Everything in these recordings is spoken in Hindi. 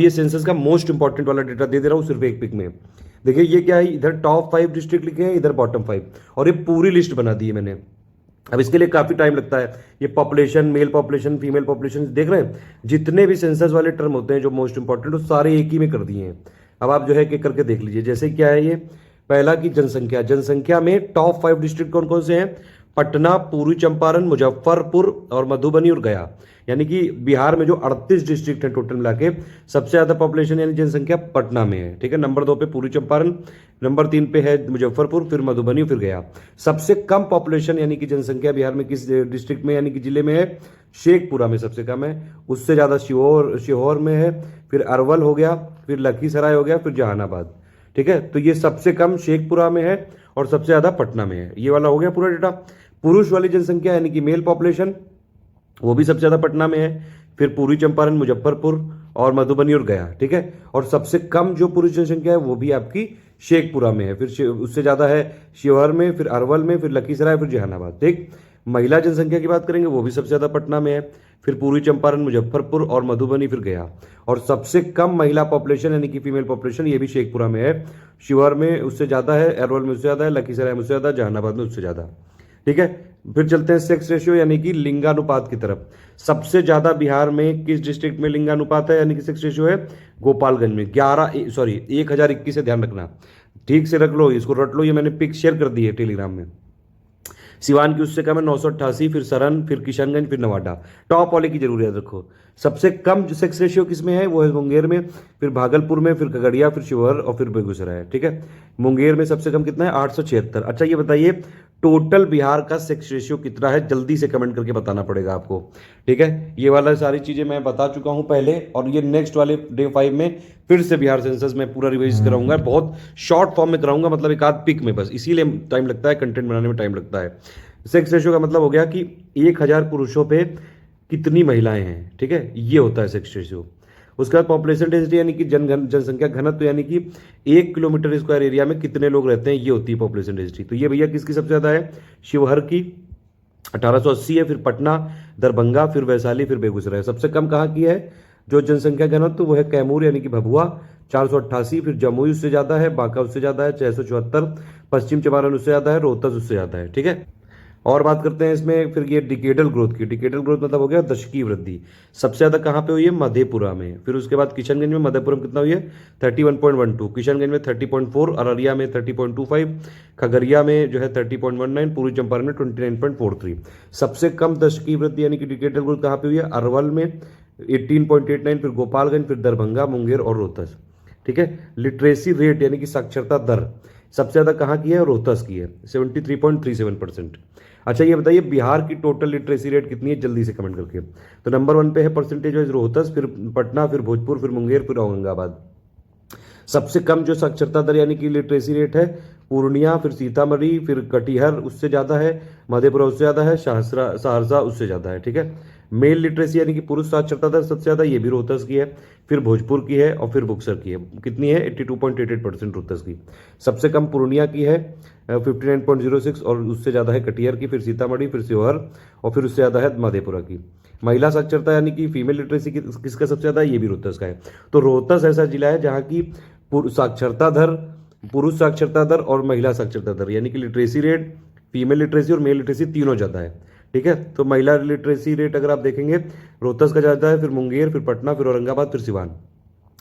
ये सेंसस का मोस्ट इंपॉर्टेंट वाला डेटा दे रहा हूँ सिर्फ एक पिक में। देखिए ये क्या है, इधर टॉप 5 डिस्ट्रिक्ट लिखे हैं, इधर बॉटम 5, और ये पूरी लिस्ट बना दी है मैंने। अब इसके लिए काफी टाइम लगता है। ये population, mail population, female population देख रहे हैं, जितने भी सेंसस वाले टर्म होते हैं जो मोस्ट इंपॉर्टेंट, वो सारे एक ही में कर दिए हैं। अब आप जो है कि करके देख लीजिए। जैसे क्या है, ये पहला की जनसंख्या, जनसंख्या में टॉप 5 डिस्ट्रिक्ट कौन कौन से हैं? पटना, पूर्वी चंपारण, मुजफ्फरपुर और मधुबनी और गया। यानी कि बिहार में जो 38 डिस्ट्रिक्ट हैं टोटल मिला के, सबसे ज्यादा पॉपुलेशन यानी जनसंख्या पटना में है। ठीक है, नंबर 2 पे पूर्वी चंपारण, नंबर 3 पे है मुजफ्फरपुर, फिर मधुबनी, फिर गया। सबसे कम पॉपुलेशन यानी कि जनसंख्या बिहार में किस डिस्ट्रिक्ट में यानी कि जिले में है? शेखपुरा में सबसे कम है। उससे ज्यादा सीहोर में है, फिर अरवल हो गया, फिर लखीसराय हो गया, फिर जहानाबाद। ठीक है, तो ये सबसे कम शेखपुरा में है और सबसे ज्यादा पटना में है। ये वाला हो गया पूरा डेटा। पुरुष वाली जनसंख्या यानी कि मेल पॉपुलेशन, वो भी सबसे ज्यादा पटना में है, फिर पूर्वी चंपारण, मुजफ्फरपुर और मधुबनी और गया। ठीक है, और सबसे कम जो पुरुष जनसंख्या है वो भी आपकी शेखपुरा में है, फिर उससे ज्यादा है शिवहर में, फिर अरवल में, फिर लखीसराय, फिर जहानाबाद। ठीक, महिला जनसंख्या की बात करेंगे, वो भी सबसे ज्यादा पटना में है, फिर पूर्वी चंपारण, मुजफ्फरपुर और मधुबनी, फिर गया। और सबसे कम महिला पॉपुलेशन यानी कि फीमेल पॉपुलेशन, ये भी शेखपुरा में है, शिवहर में उससे ज्यादा है, अरवल में उससे ज्यादा है, लखीसराय में उससे ज्यादा, जहानाबाद में उससे ज्यादा। ठीक है, फिर चलते हैं सेक्स रेशियो यानी कि लिंगानुपात की तरफ। सबसे ज्यादा बिहार में किस डिस्ट्रिक्ट में लिंगानुपात है यानी कि सेक्स रेशियो है? गोपालगंज में 1021 है, ध्यान रखना, ठीक से रख लो, इसको रट लो, ये मैंने पिक शेयर कर दी है टेलीग्राम में। सिवान की उससे कम है 988, फिर सरन, फिर किशनगंज, फिर नवादा। टॉप वाले की जरूर याद रखो। सबसे कम जो सेक्स रेशियो किसमें है? वो है मुंगेर में, फिर भागलपुर में, फिर खगड़िया, फिर शिवहर और फिर बेगूसराय। ठीक है, मुंगेर में सबसे कम कितना है? 876। अच्छा ये बताइए टोटल बिहार का सेक्स रेशियो कितना है? जल्दी से कमेंट करके बताना पड़ेगा आपको। ठीक है, ये वाला सारी चीजें मैं बता चुका हूं पहले, और ये नेक्स्ट वाले डे 5 में फिर से बिहार सेंसस में पूरा रिवाइज कराऊंगा, बहुत शॉर्ट फॉर्म में कराऊंगा, मतलब एक आध पिक में बस, इसीलिए टाइम लगता है, कंटेंट बनाने में टाइम लगता है। सेक्स रेशियो का मतलब हो गया कि 1000 पुरुषों पे कितनी महिलाएं हैं। ठीक है, ये होता है सेक्स रेशियो। उसके बाद पॉपुलेशन डेंसिटी यानी कि जनसंख्या घनत्व, यानी कि 1 किलोमीटर स्क्वायर एरिया में कितने लोग रहते हैं, ये होती है पॉपुलेशन डेंसिटी। तो ये भैया किसकी सबसे ज्यादा है? शिवहर की 1880 है, फिर पटना, दरभंगा, फिर वैशाली, फिर बेगूसराय। सबसे कम कहाँ की है जो जनसंख्या घनत्व? वो है कैमूर यानी कि भभुआ 488, फिर जमुई उससे ज्यादा है, बांका उससे ज्यादा है 674, पश्चिम चंपारण उससे ज्यादा है, रोहतस उससे ज्यादा है। ठीक है, और बात करते हैं इसमें फिर ये डिकेडल ग्रोथ की। डिकेडल ग्रोथ मतलब हो गया दशकीय वृद्धि। सबसे ज्यादा कहाँ पे हुई है? मधेपुरा में। फिर उसके बाद किशनगंज में, मधेपुरम कितना हुई है? 31.12, किशनगंज में 30.4, अररिया में 30.25, खगड़िया में जो है 30.19, पूर्वी चंपारण में 29.43। सबसे कम दशकीय वृद्धि यानी कि डिकेडल ग्रोथ कहाँ पे हुई है? अरवल में 18.89, फिर गोपालगंज, फिर दरभंगा, मुंगेर और रोहतस। ठीक है, लिटरेसी रेट यानी कि साक्षरता दर सबसे ज्यादा कहाँ की है? रोहतस की है, 73.37%। अच्छा ये बताइए बिहार की टोटल लिटरेसी रेट कितनी है? जल्दी से कमेंट करके। तो नंबर 1 पे है परसेंटेज वाइज रोहतस, फिर पटना, फिर भोजपुर, फिर मुंगेर, फिर औरंगाबाद। सबसे कम जो साक्षरता दर यानी कि लिटरेसी रेट है? पूर्णिया, फिर सीतामढ़ी, फिर कटिहार उससे ज्यादा है, मधेपुरा उससे ज्यादा है, सहरसा उससे ज्यादा है। ठीक है, मेल लिटरेसी यानी कि पुरुष साक्षरता दर सबसे ज्यादा, ये भी रोहतस की है, फिर भोजपुर की है और फिर बुक्सर की है। कितनी है? 82.88% रोहतस की। सबसे कम पूर्णिया की है 59.06, और उससे ज्यादा है कटिहार की, फिर सीतामढ़ी, फिर शिवहर और फिर उससे ज्यादा है मधेपुरा की। महिला साक्षरता यानी कि फीमेल लिटरेसी किसका सबसे ज्यादा है? ये भी रोहतस का है। तो रोहतस ऐसा जिला है जहां की साक्षरता दर, पुरुष साक्षरता दर और महिला साक्षरता दर यानी कि लिटरेसी रेट, फीमेल लिटरेसी और मेल लिटरेसी तीनों ज्यादा है। ठीक है, तो महिला लिटरेसी रेट अगर आप देखेंगे रोहतस का ज्यादा है, फिर मुंगेर, फिर पटना, फिर औरंगाबाद, फिर सिवान।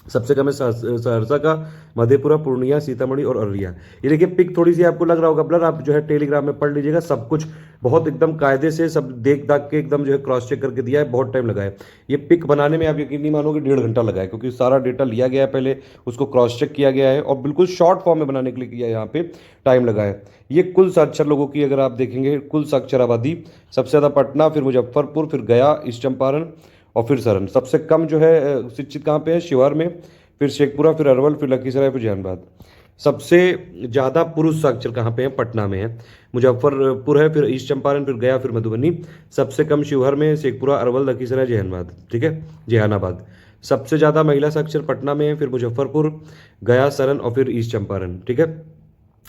सबसे कम है सहरसा का, मधेपुरा, पूर्णिया, सीतामढ़ी और अररिया। ये देखिए पिक थोड़ी सी आपको लग रहा होगा ब्लर, आप जो है टेलीग्राम में पढ़ लीजिएगा, सब कुछ बहुत एकदम कायदे से सब देख दाख के एकदम जो है क्रॉस चेक करके दिया है, बहुत टाइम लगा है। ये पिक बनाने में आप यकीन नहीं मानोगे 1.5 घंटा लगा है, क्योंकि सारा डेटा लिया गया है, पहले उसको क्रॉस चेक किया गया है और बिल्कुल शॉर्ट फॉर्म में बनाने के लिए किया है, यहाँ पे टाइम लगा है। ये कुल साक्षर लोगों की अगर आप देखेंगे, कुल साक्षर आबादी सबसे ज्यादा पटना, फिर मुजफ्फरपुर, फिर गया, ईस्ट चंपारण और फिर सरन। सबसे कम जो है शिक्षित कहाँ पे है? शिवहर में, फिर शेखपुरा, फिर अरवल, फिर लखीसराय, फिर जहानाबाद। सबसे ज्यादा पुरुष साक्षर कहाँ पे है? पटना में है, मुजफ्फरपुर है, फिर ईस्ट चंपारण, फिर गया, फिर मधुबनी। सबसे कम शिवहर में, शेखपुरा, अरवल, लखीसराय, जहानाबाद। ठीक है, जहानाबाद। सबसे ज्यादा महिला साक्षर पटना में है, फिर मुजफ्फरपुर, गया, सरन और फिर ईस्ट चंपारण। ठीक है,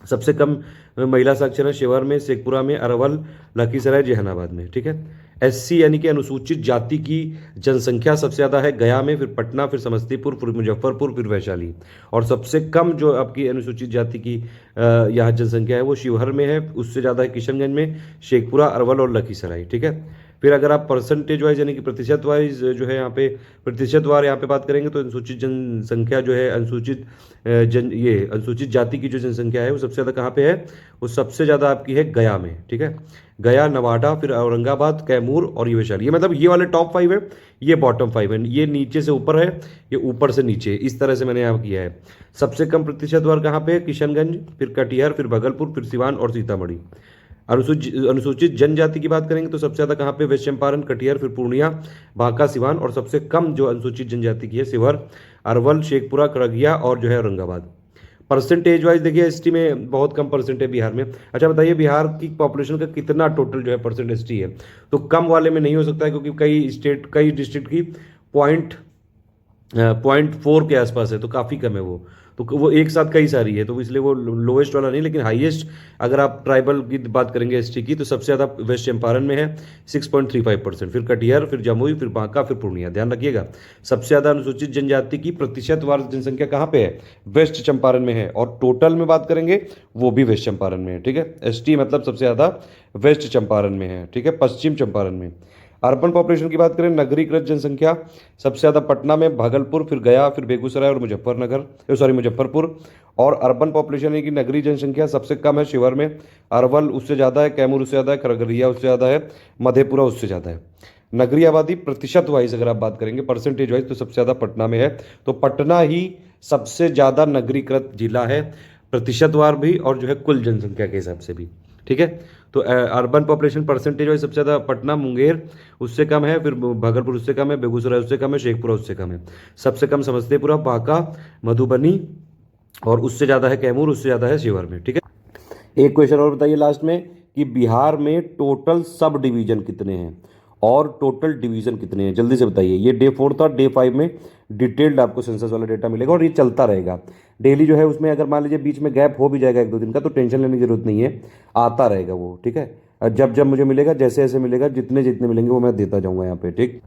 सबसे कम महिला साक्षर है शिवहर में, शेखपुरा में, अरवल, लखीसराय, जहानाबाद में। ठीक है, एससी यानी कि अनुसूचित जाति की जनसंख्या सबसे ज़्यादा है गया में, फिर पटना, फिर समस्तीपुर, फिर मुजफ्फरपुर, फिर वैशाली। और सबसे कम जो आपकी अनुसूचित जाति की यहाँ जनसंख्या है वो शिवहर में है, उससे ज़्यादा है किशनगंज में, शेखपुरा, अरवल और लखीसराय। ठीक है। फिर अगर आप परसेंटेज वाइज यानी कि प्रतिशत वाइज जो है यहाँ पे प्रतिशतवार यहाँ पे बात करेंगे तो अनुसूचित जनसंख्या जो है अनुसूचित जाति की जो जनसंख्या है वो सबसे ज़्यादा कहाँ पे है, वो सबसे ज़्यादा आपकी है गया में। ठीक है। गया, नवादा, फिर औरंगाबाद, कैमूर और ये वैशाली। ये मतलब ये वाले टॉप 5 है, ये बॉटम 5 है, ये नीचे से ऊपर है, ये ऊपर से नीचे, इस तरह से मैंने यहाँ किया है। सबसे कम प्रतिशतवार कहाँ पे है, किशनगंज, फिर कटिहार, फिर भागलपुर, फिर सिवान और सीतामढ़ी। अनुसूचित जनजाति की बात करेंगे तो सबसे ज़्यादा कहाँ पे, वेस्ट चंपारण, कटिहार, फिर पूर्णिया, बांका, सिवान। और सबसे कम जो अनुसूचित जनजाति की है शिवहर, अरवल, शेखपुरा, करगिया और जो है औरंगाबाद। परसेंटेज वाइज देखिए एसटी में बहुत कम परसेंट है बिहार में। अच्छा बताइए बिहार की पॉपुलेशन का कितना टोटल जो है परसेंट एसटी है, तो कम वाले में नहीं हो सकता है क्योंकि कई डिस्ट्रिक्ट की पॉइंट 0.4 के आसपास है, तो काफ़ी कम है वो। तो वो एक साथ कई सारी है, तो इसलिए वो लोएस्ट वाला नहीं, लेकिन हाईएस्ट अगर आप ट्राइबल की बात करेंगे एसटी की तो सबसे ज़्यादा वेस्ट चंपारण में है 6.35%, फिर कटिहार, फिर जमुई, फिर बांका, फिर पूर्णिया। ध्यान रखिएगा सबसे ज़्यादा अनुसूचित जनजाति की प्रतिशतवार जनसंख्या कहाँ पे है, वेस्ट चंपारण में है। और टोटल में बात करेंगे वो भी वेस्ट चंपारण में है। ठीक है। एसटी मतलब सबसे ज़्यादा वेस्ट चंपारण में है। ठीक है, पश्चिम चंपारण में। अर्बन पॉपुलेशन की बात करें, नगरीकृत जनसंख्या सबसे ज़्यादा पटना में, भागलपुर, फिर गया, फिर बेगूसराय और मुजफ्फरपुर। और अर्बन पॉपुलेशन यानी कि नगरीय जनसंख्या सबसे कम है शिवहर में, अरवल उससे ज़्यादा है, कैमूर उससे ज़्यादा है, खगड़िया उससे ज़्यादा है, मधेपुरा उससे ज़्यादा है। नगरीय आबादी प्रतिशत वाइज अगर आप बात करेंगे, परसेंटेज वाइज, तो सबसे ज़्यादा पटना में है। तो पटना ही सबसे ज़्यादा नगरीकृत जिला है, प्रतिशतवार भी और जो है कुल जनसंख्या के हिसाब से भी। ठीक है। तो अर्बन पॉपुलेशन परसेंटेज वाइज सबसे ज़्यादा पटना, मुंगेर उससे कम है, फिर भागलपुर उससे कम है, बेगूसराय उससे कम है, शेखपुरा उससे कम है। सबसे कम समस्तीपुरा, बांका, मधुबनी और उससे ज़्यादा है कैमूर, उससे ज़्यादा है शिवहर में। ठीक है। एक क्वेश्चन और बताइए लास्ट में कि बिहार में टोटल सब डिवीजन कितने हैं और टोटल डिवीजन कितने हैं, जल्दी से बताइए। ये डे 4 था, डे 5 में डिटेल्ड आपको सेंसस वाला डेटा मिलेगा और ये चलता रहेगा डेली जो है। उसमें अगर मान लीजिए बीच में गैप हो भी जाएगा 1-2 दिन का तो टेंशन लेने की जरूरत नहीं है, आता रहेगा वो। ठीक है। जब जब मुझे मिलेगा, जैसे जैसे मिलेगा, जितने जितने मिलेंगे वो मैं देता जाऊंगा यहाँ पे। ठीक।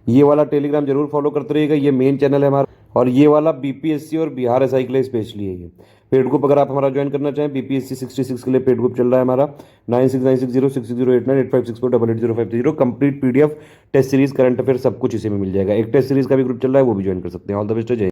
ये वाला टेलीग्राम जरूर फॉलो करते रहिएगा, ये मेन चैनल है हमारा। और ये वाला बीपीएससी और बिहार एसआई के लिए स्पेशली है ये पेड ग्रुप। अगर आप हमारा ज्वाइन करना चाहें, बीपीएससी 66 के लिए पेड ग्रुप चल रहा है हमारा 96960608988564880530। Complete PDF, test series, current affair सब कुछ इसी में मिल जाएगा। एक टेस्ट सीरीज का भी ग्रुप चल रहा है, वो भी ज्वाइन कर सकते हैं। All the best. जय